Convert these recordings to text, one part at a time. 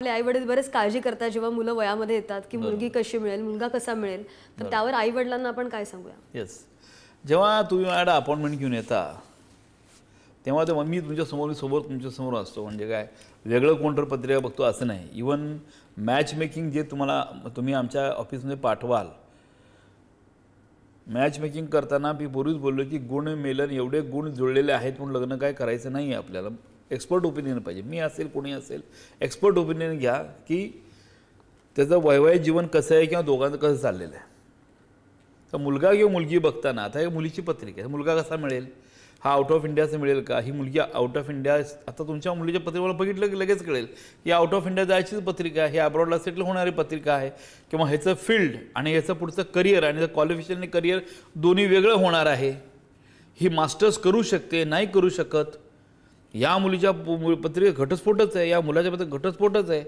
आपले आई-वडील बरेच काळजी करतात जेव्हा मुलं वयामध्ये येतात की मुलगी कशी मिळेल, मुलगा कसा मिळेल, तर त्यावर आई-वडिलांना आपण काय सांगूया? येस. जेव्हा तुम्ही माझ्याकडे अपॉइंटमेंट घेऊन येता तेव्हा ते मी तुमच्या समोर असतो. म्हणजे काय वेगळं कोणतर पत्रिका बघतो असं नाही. इवन मॅच मेकिंग जे तुम्ही आमच्या ऑफिसमध्ये पाठवाल, मॅच मेकिंग करताना मी पूर्वीच बोललो की गुण मेलन एवढे गुण जुळलेले आहेत म्हणून लग्न काय करायचं नाही आहे आपल्याला. एक्सपर्ट ओपिनियन पाहिजे. मी असेल कोणी असेल एक्सपर्ट ओपिनियन घ्या की त्याचं वैवाहिक जीवन कसं आहे किंवा दोघांचं कसं चाललेलं आहे. तर मुलगा किंवा मुलगी बघताना आता हे मुलीची पत्रिका आहे. मुलगा कसा मिळेल, हा आउट ऑफ इंडियाचं मिळेल का, ही मुलगी आउट ऑफ इंडिया. आता तुमच्या मुलीच्या पत्रिकेला बघितलं की लगेच कळेल ही आउट ऑफ इंडिया जायचीच पत्रिका आहे, ही अब्रॉडला सेटल होणारी पत्रिका आहे, किंवा ह्याचं फील्ड आणि ह्याचं पुढचं करिअर आणि क्वालिफिकेशन आणि करिअर दोन्ही वेगळं होणार आहे. ही मास्टर्स करू शकते नाही करू शकत. या मुलीच्या पत्रिका घटस्फोटच आहे, या मुलाच्या पत्रिका घटस्फोटच आहे.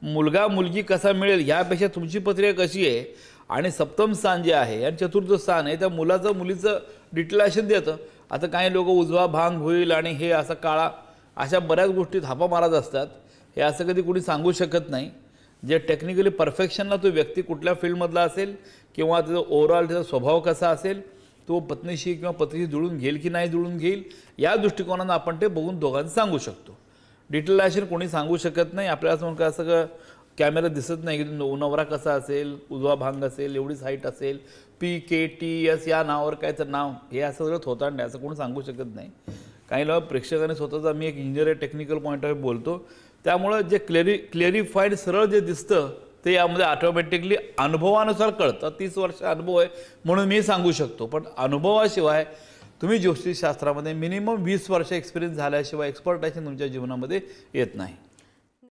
मुलगा मुलगी कसा मिळेल यापेक्षा तुमची पत्रिका कशी आहे आणि सप्तम स्थान जे आहे आणि चतुर्थ स्थान आहे त्या मुलाचं मुलीचं डिटेलायशन देतं. आता काही लोक उजवा भांग होईल आणि हे असं काळा अशा बऱ्याच गोष्टी थापा मारत असतात. हे असं कधी कोणी सांगू शकत नाही. जे टेक्निकली परफेक्शनला तो व्यक्ती कुठल्या फील्डमधला असेल किंवा त्याचा ओव्हरऑल त्याचा स्वभाव कसा असेल, तो पत्नीशी किंवा पत्नीशी जुळून घेईल की नाही जुळून घेईल या दृष्टिकोनानं आपण ते बघून दोघांचं सांगू शकतो. डिटेलायशन कोणी सांगू शकत नाही. आपल्याला असं काय सगळं कॅमेरा दिसत नाही की नवरा कसा असेल, उजवा भांग असेल, एवढीच हाईट असेल, PKTS या नावावर काय तर नाव हे असं सगळं थोतांड असं कोणी सांगू शकत नाही. काही लोक प्रेक्षकांनी स्वतःचा मी एक इंजिनियर आहे टेक्निकल पॉईंट ऑफ व्ह्यू बोलतो. त्यामुळं जे क्लेरिफाईड सरळ जे दिसतं ते यामध्ये ऑटोमॅटिकली अनुभवानुसार कळतं. 30 वर्ष अनुभव आहे म्हणून मी सांगू शकतो. पण अनुभवाशिवाय तुम्ही ज्योतिषशास्त्रामध्ये मिनिमम 20 वर्ष एक्सपिरियन्स झाल्याशिवाय एक्सपर्टायझेशन तुमच्या जीवनामध्ये येत नाही.